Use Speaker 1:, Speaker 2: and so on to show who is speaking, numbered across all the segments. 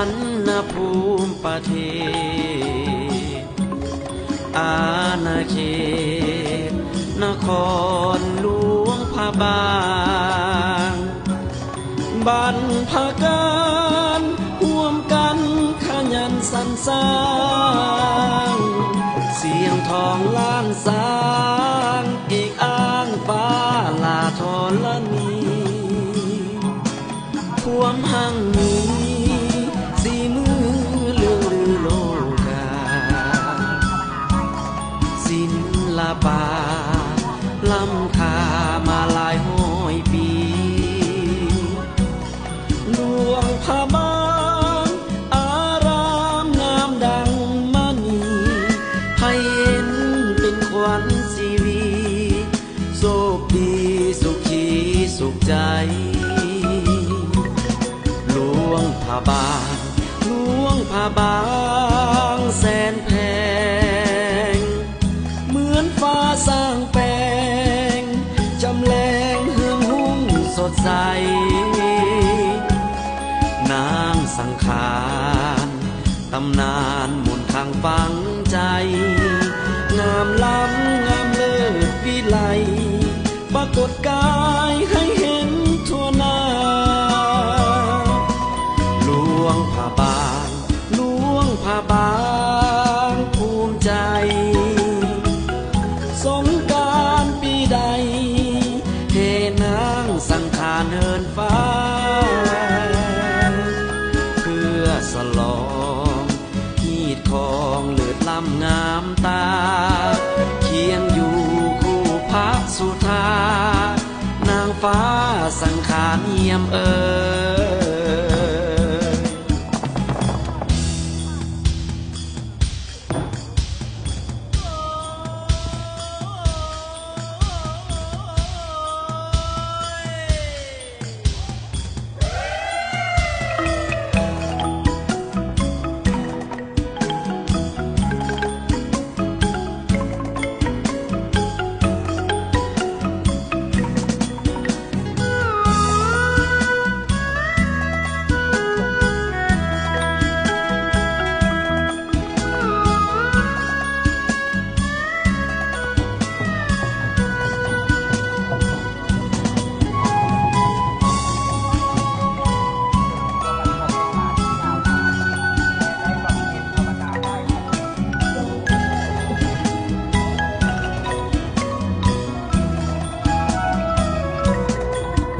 Speaker 1: รณภูมิประเทศอาณาเขตนครหลวงพระบางบรรพการร่วมกันขยันสรรสร้างเสียงทองล้านสางเอกอ้างฟ้าลาธรณีท่วมหั่งมีสีมือเรื่องลือโลกาศิลปะล้ำค่ามาหลายห้อยปีหลวงพระบางอารามงามดังมณีให้เห็นเป็นขวัญชีวีโชคดีสุขีสุขใจหลวงพระบางหลวงพระบางแสนแพงเหมือนฟ้าสร้างแปลงจำแรงเฮืองหุ้งสดใสนางสังขารตำนานมนต์ข้างฝังใจงามล้ำงามเลิศวิไลปรากฏกายให้เห็นทั่วหน้าหลวงพระบางหลวงพระบางภูมิใจสงกรานต์ปีใดเทนางสังขารเหินฟ้าเพื่อสลองฮีดของเลิศล้ำงามตาเคียงอยู่คู่พระสุธานางฟ้าสังขารเยี่ยม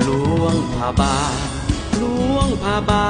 Speaker 1: หลวงพระบางหลวงพระบา